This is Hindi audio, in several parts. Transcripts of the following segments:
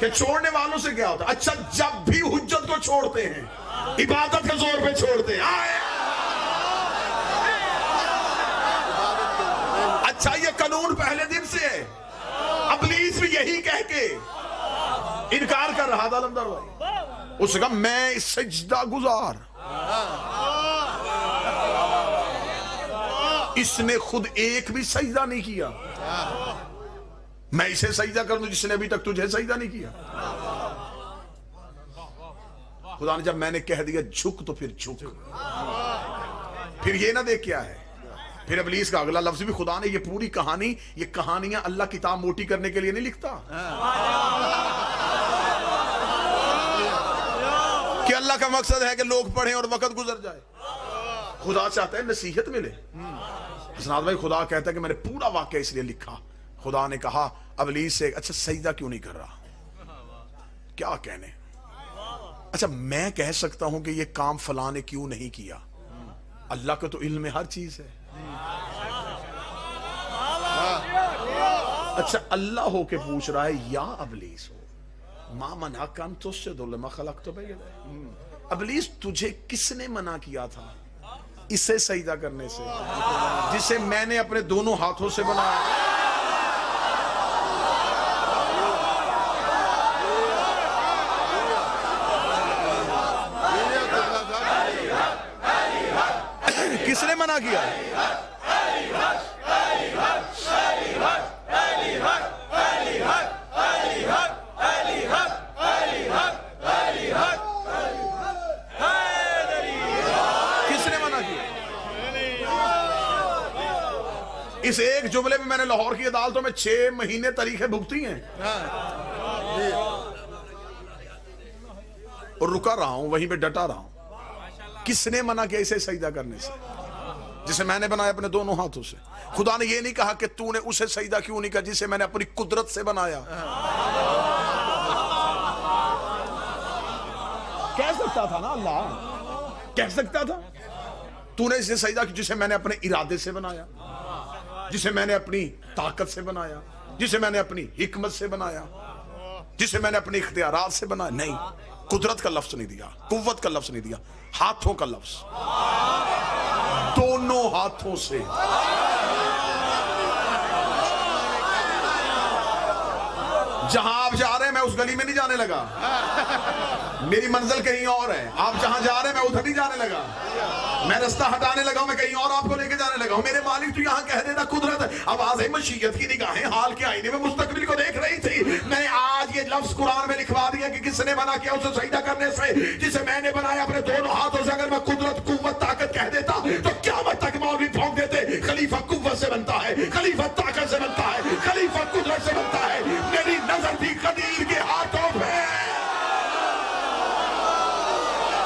कि छोड़ने वालों से क्या होता है? अच्छा, जब भी हुज्जत को छोड़ते हैं, इबादत के जोर पे छोड़ते हैं। अच्छा, ये कानून पहले दिन से है। इब्लीस भी यही कह के इनकार कर रहा था अलमदर भाई। उसने कहा मैं सजदा गुजार, इसने खुद एक भी सजदा नहीं किया, मैं इसे सजदा कर दूं जिसने अभी तक तुझे सजदा नहीं किया। खुदा ने जब मैंने कह दिया झुक तो फिर झुक। फिर ये ना देख क्या है, फिर इब्लीस का अगला लफ्ज भी खुदा ने, ये पूरी कहानी, ये कहानियां अल्लाह किताब मोटी करने के लिए नहीं लिखता कि अल्लाह का मकसद है कि लोग पढ़ें और वक्त गुजर जाए। खुदा चाहता है नसीहत मिले। हसनात भाई, खुदा कहता है कि मैंने पूरा वाक्य इसलिए लिखा। खुदा ने कहा इब्लीस से, अच्छा सजदा क्यों नहीं कर रहा? क्या कहने? अच्छा, मैं कह सकता हूं कि ये काम फलां ने क्यों नहीं किया? अल्लाह को तो इल्म में हर चीज है। अच्छा, अल्लाह हो के पूछ रहा है या इब्लीस हो मा मना काम तुझसे दुल्मा खलक तो इब्लीस, तुझे किसने मना किया था इसे सजदा करने से जिसे मैंने अपने दोनों हाथों से बनाया? किसने मना किया? किसने मना किया? इस एक जुमले में मैंने लाहौर की अदालतों में 6 महीने तरीके भुगती हैं और रुका रहा हूं, वहीं पे डटा रहा हूं। किसने मना किया इसे सजदा करने से जिसे मैंने बनाया अपने दोनों हाथों से? खुदा ने यह नहीं कहा कि तूने उसे सजदा क्यों नहीं किया जिसे मैंने अपनी कुदरत से बनाया। कह सकता था ना अल्लाह, कह सकता था तूने इसे सजदा किया जिसे मैंने अपने इरादे से बनाया, जिसे मैंने अपनी ताकत से बनाया, जिसे मैंने अपनी हिकमत से बनाया, जिसे मैंने अपने इख्तियारात से बनाया। नहीं, कुदरत का लफ्ज नहीं दिया, कुव्वत का लफ्ज नहीं दिया, हाथों का लफ्ज, दोनों हाथों से। जहां आप जा रहे हैं मैं उस गली में नहीं जाने लगा, मेरी मंजिल कहीं और है। आप जहां जा रहे हैं मैं उधर नहीं जाने लगा, मैं रास्ता हटाने लगा, मैं कहीं और आपको लेके जाने लगा हूं। मेरे मालिक तो यहां कह देना कुदरत। आवाज़ मशीयत की निगाहें हाल के आईने में मुस्तकबिल को देख रही थी। मैंने आज ये लफ्ज कुरान में लिखवा दिया कि किसने मना किया उसे सजदा करने से जिसे मैंने बनाया अपने दोनों हाथों से। अगर मैं कुदरत, कुव्वत, ताकत कह देता तो क़यामत तक मौलवी भौंक देते खलीफा कुव्वत से बनता है, खलीफा ताकत से बनता है, खलीफा कुदरत से बनता है। मेरी नजर थी कदीर के हाथों पे।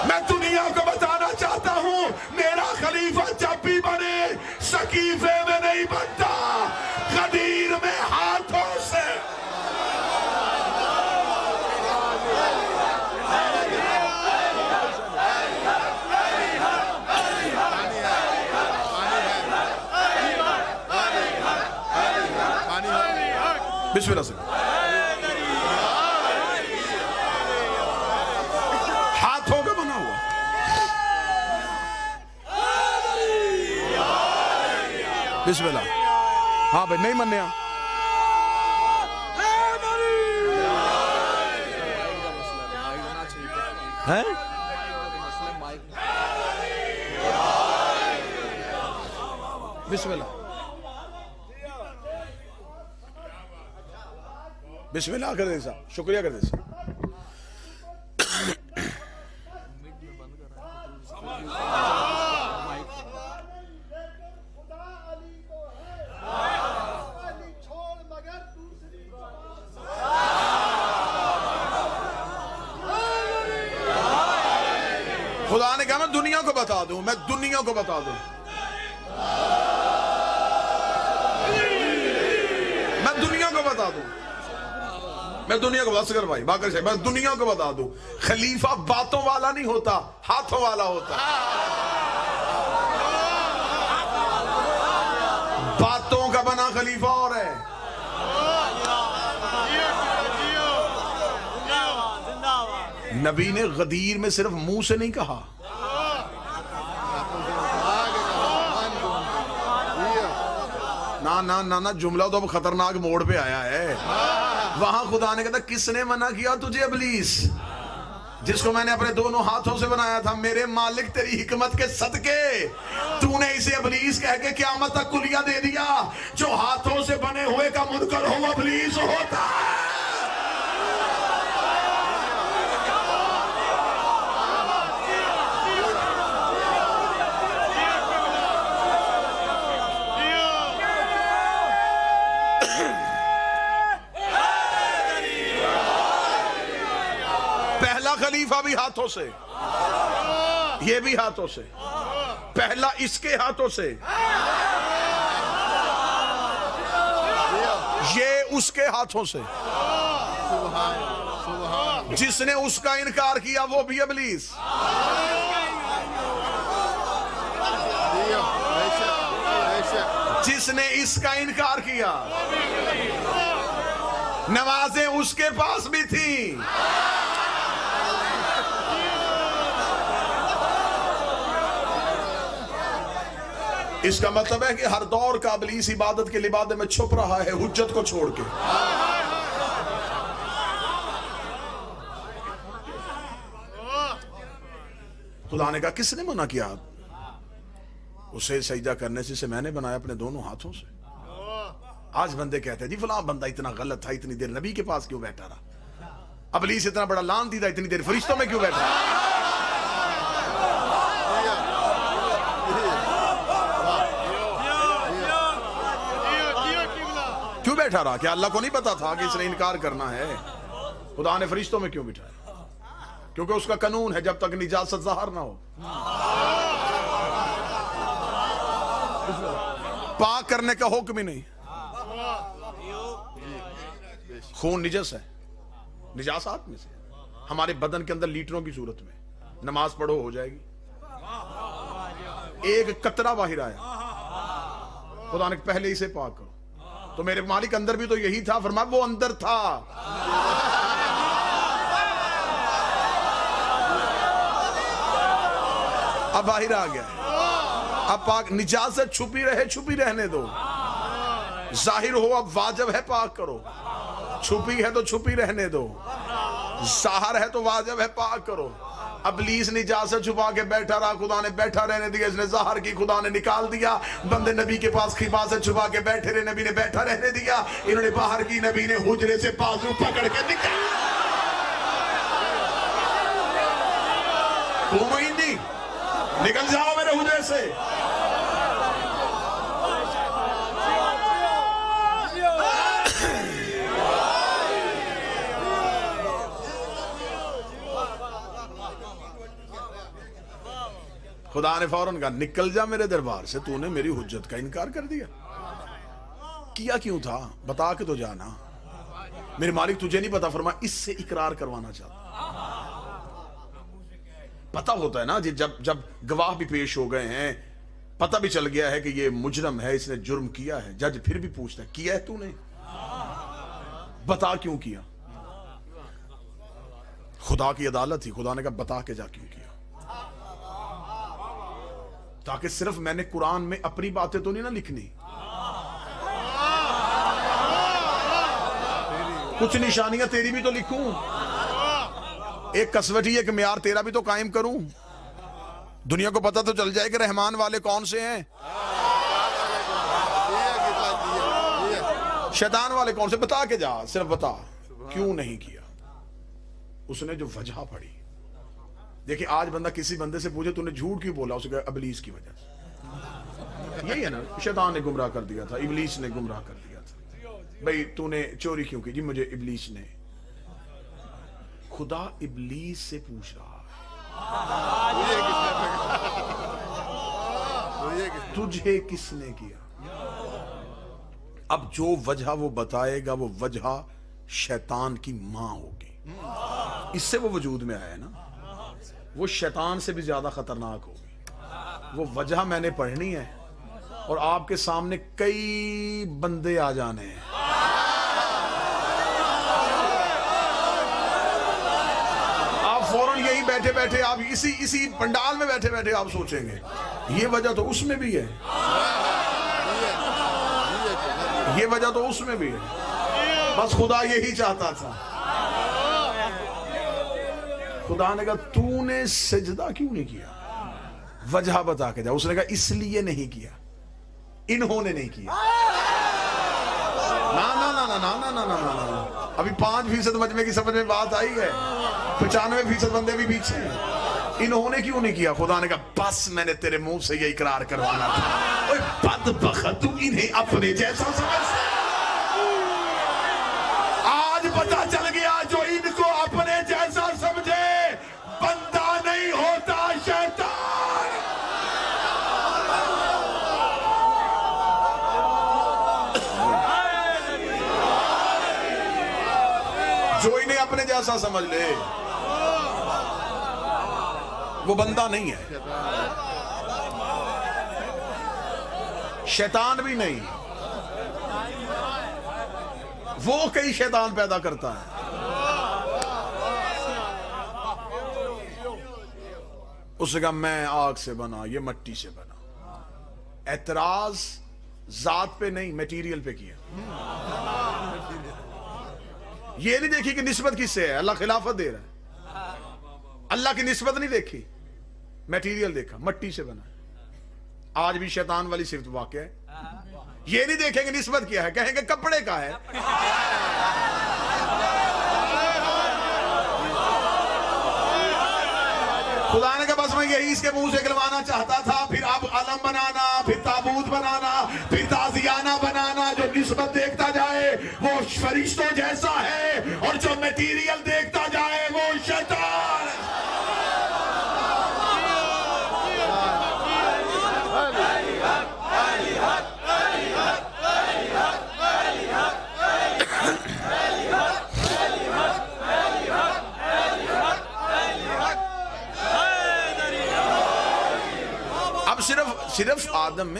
मैं दुनिया को बताना चाहता हूं, मेरा खलीफा जब भी बने सकीफे में नहीं बनता, कदीर में हाथों से। बिस्मिल्लाह से हाथों का बना हुआ। बिस्मिल्लाह। हाँ भाई, नहीं मनने हैं? बिस्मिल्लाह, बिस्मिल्लाह कर दे साहब, शुक्रिया कर दे साहब। खुदा ने कहा मैं दुनिया को बता दूं, मैं दुनिया को बता दूं, मैं दुनिया को बता दूं, मैं दुनिया को बता सकर भाई बाकर से मैं दुनिया को बता दूं, खलीफा बातों वाला नहीं होता, हाथों वाला होता। बातों का बना खलीफा और है, नबी ने गदीर में सिर्फ मुंह से नहीं कहा, ना ना ना ना, जुमला तो अब खतरनाक मोड़ पे आया है। वहां खुदा ने कहता किसने मना किया तुझे इब्लीस, जिसको मैंने अपने दोनों हाथों से बनाया था, मेरे मालिक तेरी हिकमत के सदके तूने इसे इब्लीस कह के क़यामत तक कुलिया दे दिया। जो हाथों से बने हुए का मुनकर हो इब्लीस होता है। पहला खलीफा भी हाथों से, ये भी हाथों से, पहला इसके हाथों से, ये उसके हाथों से। जिसने उसका इनकार किया वो भी इब्लीस। जिसने इसका इनकार किया, नमाजें उसके पास भी थी। इसका मतलब है कि हर दौर का इब्लीस इबादत के लिबादे में छुप रहा है, हुज्जत को छोड़ के। खुदा ने कहा किसने मना किया उसे सजदा करने से मैंने बनाया अपने दोनों हाथों से। आज बंदे कहते हैं जी फलां बंदा इतना गलत था, इतनी देर नबी के पास क्यों बैठा रहा, इब्लीस इतना बड़ा लानती था, इतनी देर फरिश्तों में क्यों बैठा रहा। क्यों बैठा रहा? क्या अल्लाह को नहीं पता था कि इसने इनकार करना है? खुदा ने फरिश्तों में क्यों बिठाया? क्योंकि उसका कानून है जब तक निजासत ज़ाहिर ना हो, पाक करने का हुक्म ही नहीं। खून निजस है, निजासात में से हमारे बदन के अंदर लीटरों की सूरत में, नमाज पढ़ो हो जाएगी। एक कतरा बाहर आया, खुदा ने पहले इसे पाक करो। तो मेरे मालिक अंदर भी तो यही था, फरमाया वो अंदर था। अब बाहर आ गया, अब पाक। निजासत छुपी रहे, छुपी रहने दो। जाहिर हो अब वाजिब है पाक करो, छुपी है तो छुपी रहने दो, ज़ाहिर है तो वाजिब है पाक करो। इब्लीस ने इजाजत छुपा के बैठा रहा, खुदा ने बैठा रहने दिया। इसने ज़ाहिर की, खुदा ने निकाल दिया। बंदे नबी के पास हिफाजत छुपा के बैठे रहे, नबी ने बैठा रहने दिया। इन्होंने बाहर की, नबी ने हुजरे से बाजू पकड़ के निकाल। निकल जाओ मेरे हुजरे से। खुदा ने फौरन कहा निकल जा मेरे दरबार से, तूने मेरी हुज्जत का इनकार कर दिया। किया क्यों था बता के तो जाना। मेरे मालिक तुझे नहीं पता, फरमा इससे इकरार करवाना चाहता। पता होता है ना जी, जब गवाह भी पेश हो गए हैं, पता भी चल गया है कि ये मुजरम है, इसने जुर्म किया है, जज फिर भी पूछता है किया है तूने, बता क्यों किया। खुदा की अदालत थी, खुदा ने कहा बता के जा क्यों किया, ताकि सिर्फ मैंने कुरान में अपनी बातें तो नहीं ना लिखनी, कुछ निशानियां तेरी भी तो लिखूं, एक कसवटी एक म्यार तेरा भी तो कायम करूं। दुनिया को पता तो चल जाए कि रहमान वाले कौन से हैं, शैतान वाले कौन से, बता के जा, सिर्फ बता क्यों नहीं किया। उसने जो वजह पड़ी, देखिए आज बंदा किसी बंदे से पूछे तूने झूठ क्यों बोला, उसके इब्लीस की वजह से। यही है ना, शैतान ने गुमराह कर दिया था, इब्लीस ने गुमराह कर दिया था। भाई तूने चोरी क्यों की, जी मुझे इब्लीस ने। खुदा इब्लीस से पूछ रहा है तुझे किसने किया। अब जो वजह वो बताएगा वो वजह शैतान की मां होगी, इससे वो वजूद में आया ना, वो शैतान से भी ज्यादा खतरनाक होगी। वो वजह मैंने पढ़नी है और आपके सामने कई बंदे आ जाने हैं। आप यहीं बैठे बैठे आप इसी पंडाल में बैठे बैठे आप सोचेंगे ये वजह तो उसमें भी है, ये वजह तो उसमें भी है। बस खुदा यही चाहता था। खुदा ने कहा तूने सजदा क्यों नहीं किया, वजह बता के जा। उसने कहा इसलिए नहीं किया, इन्होंने नहीं किया। ना ना ना ना ना ना ना ना ना ना। अभी 5% मजमे की समझ में बात आई है, 95% बंदे भी पीछे हैं। इन्होंने क्यों नहीं किया? खुदा ने कहा बस मैंने तेरे मुंह से ये इकरार करवाना था। ओए बदबख्त, तू इन्हें अपने जैसा समझ। आज पता चल गया जो इनको अपने जैसा समझे बंदा नहीं होता, शैतान। जो इन्हें अपने जैसा समझ ले वो बंदा नहीं है, शैतान भी नहीं। वो कई शैतान पैदा करता है। उसने कहा मैं आग से बना, ये मिट्टी से बना। एतराज जात पे नहीं, मटेरियल पे किया। ये नहीं देखी कि निस्बत किससे है, अल्लाह खिलाफत दे रहा है। अल्लाह की निस्बत नहीं देखी, मटेरियल देखा, मिट्टी से बना। आज भी शैतान वाली सिर्फ वाक़या है। ये नहीं देखेंगे निस्बत क्या है, कहेंगे कपड़े का है। खुदा ने कहा बस मैं यही इसके मुंह से गिलवाना चाहता था। फिर अब अलम बनाना, फिर ताबूत बनाना, फिर ताजियाना बनाना। जो निस्बत देखता जाए वो फरिश्तों जैसा है, और जो मटीरियल देखता जाए वो शैतान।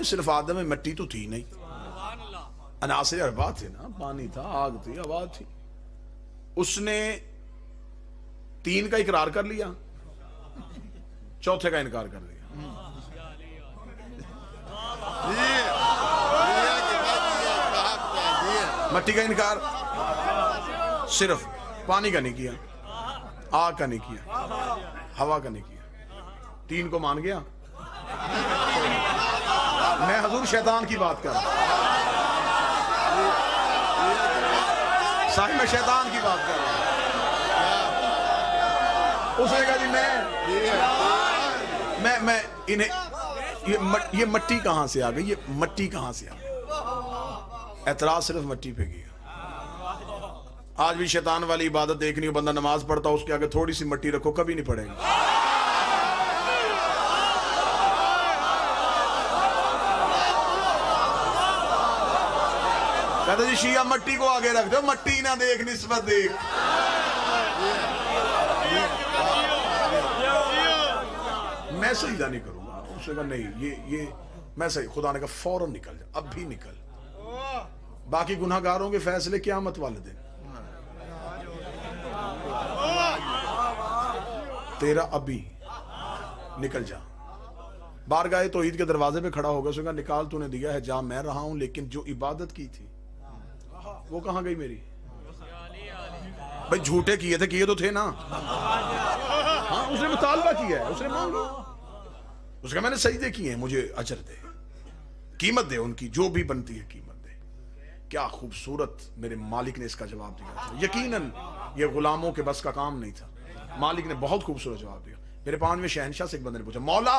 सिर्फ आदम में मिट्टी तो थी नहीं, अनासिर अरबा थे ना, पानी था, आग थी, हवा थी। उसने 3 का इकरार कर लिया, चौथे का इनकार कर दिया। मिट्टी का इनकार सिर्फ, पानी का नहीं किया, आग का नहीं किया, हवा का नहीं किया। 3 को मान गया। मैं हजूर शैतान की बात कर रहा हूं, साहिब में शैतान की बात कर रहा हूं। उसने कहा जी मैं इन्हें ये मिट्टी कहां से आ गई, ये मिट्टी कहां से आ गई। एतराज सिर्फ मिट्टी पे किया। आज भी शैतान वाली इबादत देखनी हो, बंदा नमाज पढ़ता उसके आगे थोड़ी सी मिट्टी रखो, कभी नहीं पड़ेगा। कहते जी शिया मट्टी को आगे रख दो, मट्टी ना देख, निस्बत देख। मैं सजदा नहीं करूंगा। उसने कहा नहीं, ये मैं सही। खुदा ने कहा फौरन निकल जा, अब भी निकल। बाकी गुनाहगारों के फैसले क़यामत वाले दिन। तेरा अभी निकल जा। बारगाह तौहीद के दरवाजे पे खड़ा होगा, उसने कहा निकाल, तूने दिया है, जा मैं रहा हूं, लेकिन जो इबादत की थी वो कहां गई मेरी? भाई झूठे किए थे, किए तो थे ना। हाँ, उसने मुतालबा किया है, उसने मांगा, उसका मैंने सजदे किए हैं, मुझे अजर दे, कीमत दे, उनकी जो भी बनती है कीमत दे। क्या खूबसूरत मेरे मालिक ने इसका जवाब दिया था। यकीनन ये गुलामों के बस का काम नहीं था, मालिक ने बहुत खूबसूरत जवाब दिया। मेरे 5वें शहनशाह से एक बंदे ने पूछा, मौला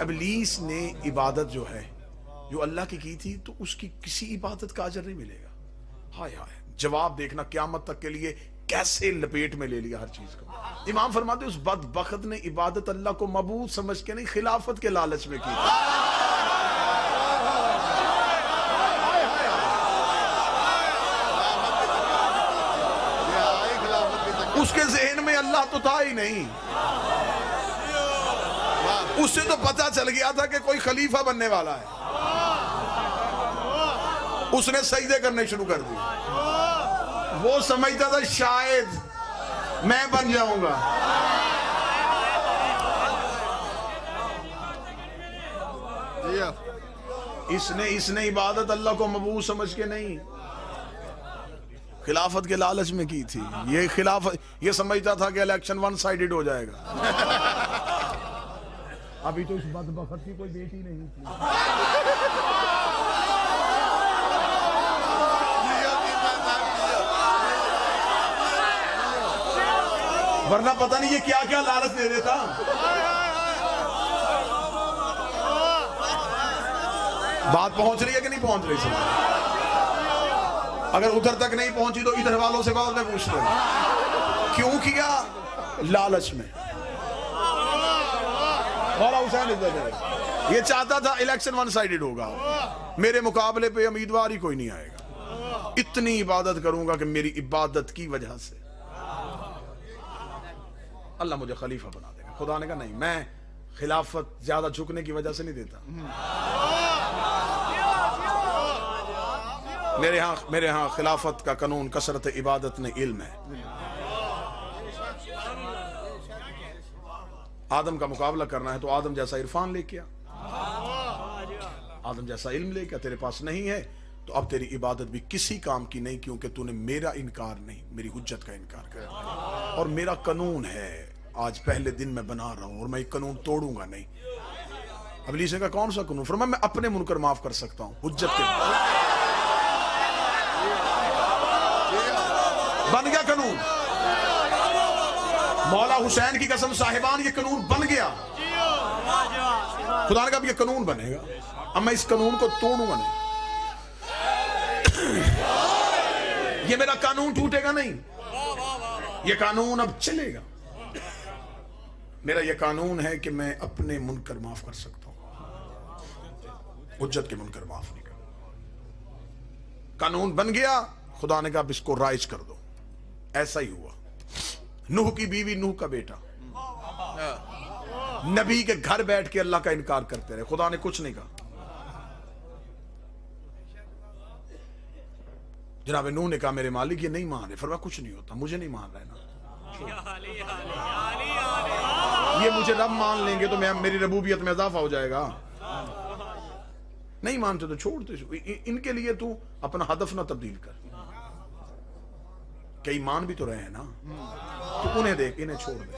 इब्लीस ने इबादत जो है जो अल्लाह की थी, तो उसकी किसी इबादत का अजर नहीं मिलेगा। हाय हाय, जवाब देखना क़यामत तक के लिए कैसे लपेट में ले लिया हर चीज को। इमाम फरमाते उस बदबख्त ने इबादत अल्लाह को मबूद समझ के नहीं, खिलाफत के लालच में की। उसके ज़हन में अल्लाह तो था ही नहीं। उससे तो पता चल गया था कि कोई खलीफा बनने वाला है। उसने सजदे करने शुरू कर दिए। वो समझता था शायद मैं बन जाऊंगा। इसने इबादत अल्लाह को मबूज समझ के नहीं, खिलाफत के लालच में की थी। ये खिलाफत ये समझता था कि इलेक्शन वन साइडेड हो जाएगा। अभी तो इस बदबख्त की कोई बेटी नहीं थी। वरना पता नहीं ये क्या क्या लालच दे देता। बात पहुंच रही है कि नहीं पहुंच रही समझ? अगर उधर तक नहीं पहुंची तो इधर वालों से बाद में पूछ लो क्यों किया? लालच में। मौला हुसैन ये चाहता था इलेक्शन वन साइडेड होगा, मेरे मुकाबले पे उम्मीदवार ही कोई नहीं आएगा, इतनी इबादत करूंगा कि मेरी इबादत की वजह से अल्लाह मुझे खलीफा बना देगा। खुदा ने कहा नहीं, मैं खिलाफत ज्यादा झुकने की वजह से नहीं देता। मेरे यहाँ खिलाफत का कानून कसरत इबादत ने इल्म है। आदम का मुकाबला करना है तो आदम जैसा इरफान लेके आ, आदम जैसा इल्म लेके आ। तेरे पास नहीं है तो अब तेरी इबादत भी किसी काम की नहीं, क्योंकि तूने मेरा इनकार नहीं, मेरी हुज्जत का इनकार कर। और मेरा कानून है, आज पहले दिन मैं बना रहा हूं और मैं कानून तोड़ूंगा नहीं। इब्लीस ने कहा कौन सा कानून? फरमाया मैं अपने मुनकर माफ कर सकता हूं, हुज्जत के बन गया कानून। मौला हुसैन की कसम साहिबान, ये कानून बन गया। खुदा ने कहा ये कानून बनेगा, अब मैं इस कानून को तोड़ूंगा नहीं। ये मेरा कानून टूटेगा नहीं, ये कानून अब चलेगा। मेरा ये कानून है कि मैं अपने मुनकर माफ कर सकता हूं, हुज्जत के मुनकर माफ नहीं कर। कानून बन गया। खुदा ने कहा अब इसको राइज कर दो। ऐसा ही हुआ। नूह की बीवी, नूह का बेटा नबी के घर बैठ के अल्लाह का इनकार करते रहे, खुदा ने कुछ नहीं कहा। जनाब नूह ने कहा मेरे मालिक ये नहीं मान रहे। फरमाया कुछ नहीं होता, मुझे नहीं मान रहा है ना, ये मुझे रब मान लेंगे तो मेरी रबूबियत में इजाफा हो जाएगा। नहीं मानते तो छोड़ दो, इनके लिए तू अपना हदफ ना तब्दील कर। कई मान भी तो रहे हैं ना, तो उन्हें देख, इन्हें छोड़ दे।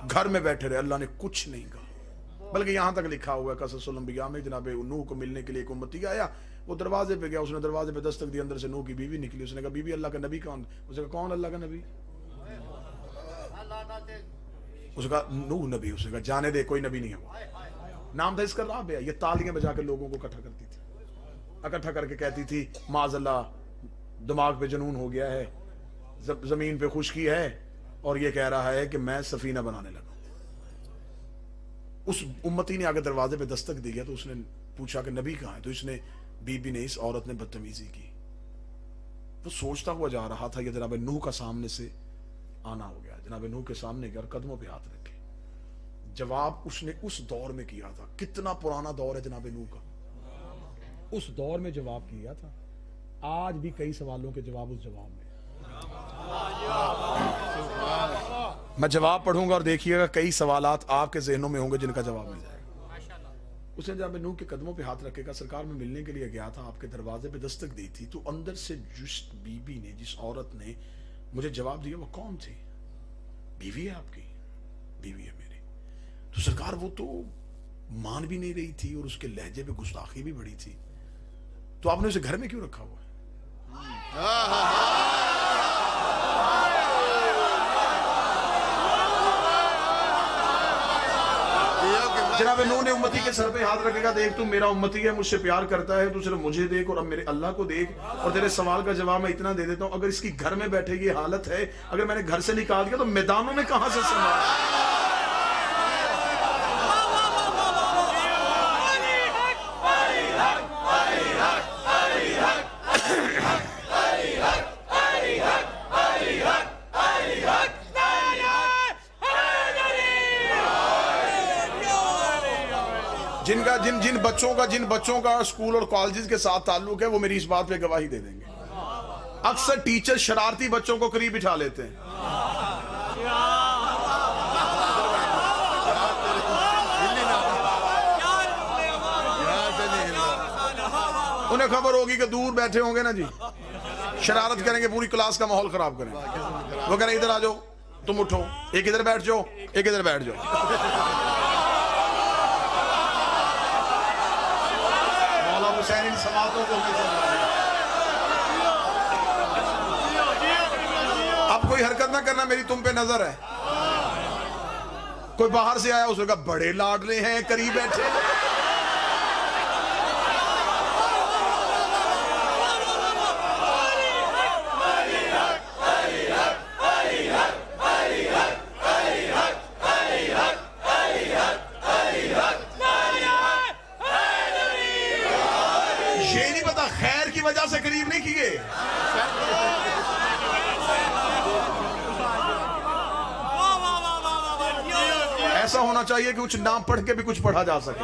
घर में बैठे रहे, अल्लाह ने कुछ नहीं कहा। बल्कि यहां तक लिखा हुआ है कससुल अंबिया में, जनाब नूह को मिलने के लिए एक उम्मती आया, वो दरवाजे पे गया, उसने दरवाजे पे दस्तक दी, अंदर से नूह की बीवी निकली। उसने कहा बीवी अल्लाह का नबी कौन? उसने कहा कौन अल्लाह का नबी? उसने कहा नूह नबी। उसने कहा जाने दे, कोई नबी नहीं है। नाम था इसका राबिया। ये तालियां बजा के लोगों को इकट्ठा करती थी, इकट्ठा करके कहती थी माज़अल्लाह दिमाग पे जुनून हो गया है, जमीन पे खुशकी है और ये कह रहा है कि मैं सफीना बनाने लगा। उस उम्मती ने आगे दरवाजे पे दस्तक दी गया तो उसने पूछा कि नबी कहाँ है? तो इसने बीबी ने, इस औरत ने बदतमीजी की। वो सोचता हुआ जा रहा था कि जनाब नूह का सामने से आना हो गया। जनाब नूह के सामने गया, कदमों पे हाथ रखे। जवाब उसने उस दौर में किया था। कितना पुराना दौर है जनाब नूह का, उस दौर में जवाब किया था। आज भी कई सवालों के जवाब उस जवाब में। मैं जवाब पढ़ूंगा और देखिएगा कई सवालात आपके जहनों में होंगे जिनका जवाब मिल जाएगा। उसने जब नूह के कदमों पे हाथ रखेगा, सरकार में मिलने के लिए गया था, आपके दरवाजे पे दस्तक दी थी, तो अंदर से जिस बीबी ने, जिस औरत ने मुझे जवाब दिया वो कौन थी? बीवी है आपकी? बीवी है मेरी। तो सरकार वो तो मान भी नहीं रही थी और उसके लहजे पे गुस्ताखी भी बड़ी थी, तो आपने उसे घर में क्यों रखा हुआ है? जनाब नूह ने उम्मती के सर पे हाथ रखेगा, देख तू मेरा उम्मती है, मुझसे प्यार करता है, तू सिर्फ मुझे देख और अब मेरे अल्लाह को देख, और तेरे सवाल का जवाब मैं इतना दे देता हूं, अगर इसकी घर में बैठे ये हालत है, अगर मैंने घर से निकाल दिया तो मैदानों में कहां से संभाल? जिन बच्चों का स्कूल और कॉलेज के साथ ताल्लुक है वो मेरी इस बात पे गवाही दे देंगे। अक्सर टीचर शरारती बच्चों को करीब बिठा लेते हैं। उन्हें खबर होगी कि दूर बैठे होंगे ना जी, शरारत करेंगे, पूरी क्लास का माहौल खराब करेंगे। वो कह रहे इधर आ जाओ, तुम उठो, एक इधर बैठ जाओ, एक इधर बैठ जाओ। मौला हुसैन इन समातों को अब कोई हरकत ना करना, मेरी तुम पे नजर है। कोई बाहर से आया, उसने कहा बड़े लाडले हैं, करीब बैठे। ये नहीं पता खैर की वजह से करीब नहीं किए। ऐसा होना चाहिए कि कुछ नाम पढ़ के भी कुछ पढ़ा जा सके।